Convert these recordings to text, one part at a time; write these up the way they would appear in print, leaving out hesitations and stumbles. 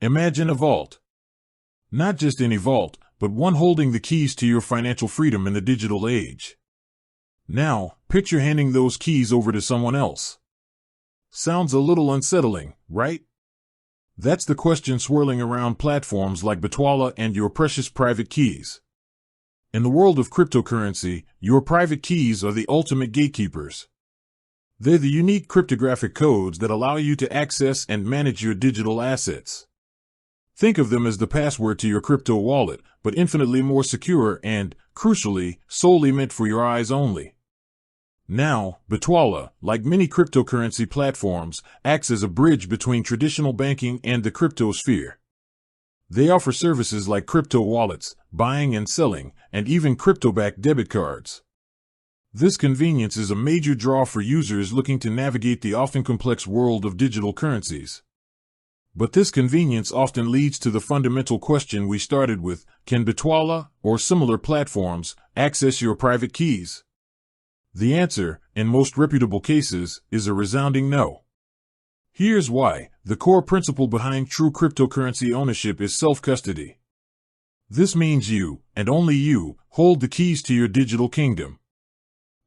Imagine a vault. Not just any vault, but one holding the keys to your financial freedom in the digital age. Now, picture handing those keys over to someone else. Sounds a little unsettling, right? That's the question swirling around platforms like Bitwala and your precious private keys. In the world of cryptocurrency, your private keys are the ultimate gatekeepers. They're the unique cryptographic codes that allow you to access and manage your digital assets. Think of them as the password to your crypto wallet, but infinitely more secure and, crucially, solely meant for your eyes only. Now, Bitwala, like many cryptocurrency platforms, acts as a bridge between traditional banking and the crypto sphere. They offer services like crypto wallets, buying and selling, and even crypto-backed debit cards. This convenience is a major draw for users looking to navigate the often complex world of digital currencies. But this convenience often leads to the fundamental question we started with: can Bitwala, or similar platforms, access your private keys? The answer, in most reputable cases, is a resounding no. Here's why. The core principle behind true cryptocurrency ownership is self-custody. This means you, and only you, hold the keys to your digital kingdom.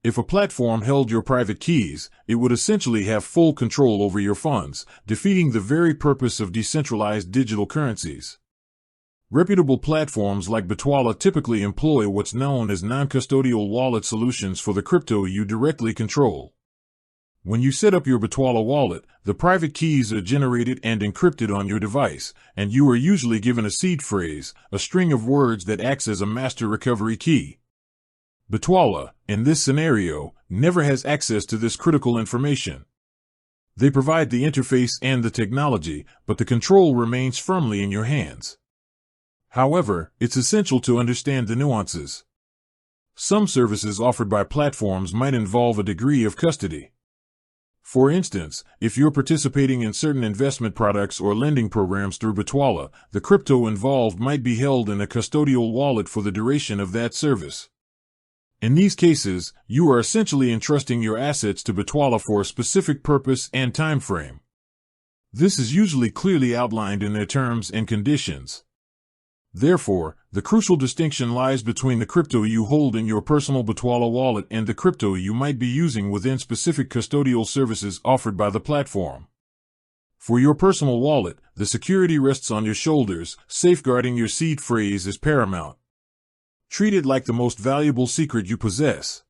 If a platform held your private keys, it would essentially have full control over your funds, defeating the very purpose of decentralized digital currencies. Reputable platforms like Bitwala typically employ what's known as non-custodial wallet solutions for the crypto you directly control. When you set up your Bitwala wallet, the private keys are generated and encrypted on your device, and you are usually given a seed phrase, a string of words that acts as a master recovery key. Bitwala, in this scenario, never has access to this critical information. They provide the interface and the technology, but the control remains firmly in your hands. However, it's essential to understand the nuances. Some services offered by platforms might involve a degree of custody. For instance, if you're participating in certain investment products or lending programs through Bitwala, the crypto involved might be held in a custodial wallet for the duration of that service. In these cases, you are essentially entrusting your assets to Bitwala for a specific purpose and time frame. This is usually clearly outlined in their terms and conditions. Therefore, the crucial distinction lies between the crypto you hold in your personal Bitwala wallet and the crypto you might be using within specific custodial services offered by the platform. For your personal wallet, the security rests on your shoulders. Safeguarding your seed phrase is paramount. Treat it like the most valuable secret you possess.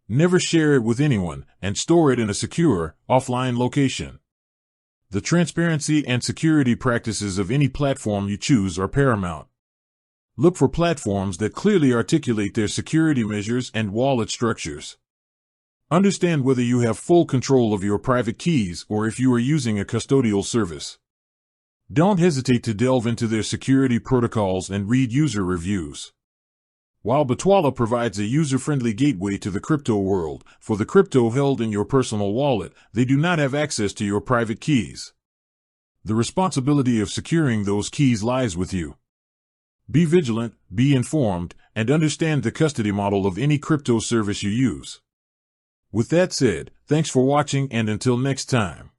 Never share it with anyone, and store it in a secure, offline location. The transparency and security practices of any platform you choose are paramount. Look for platforms that clearly articulate their security measures and wallet structures. Understand whether you have full control of your private keys or if you are using a custodial service. Don't hesitate to delve into their security protocols and read user reviews. While Bitwala provides a user-friendly gateway to the crypto world, for the crypto held in your personal wallet, they do not have access to your private keys. The responsibility of securing those keys lies with you. Be vigilant, be informed, and understand the custody model of any crypto service you use. With that said, thanks for watching, and until next time.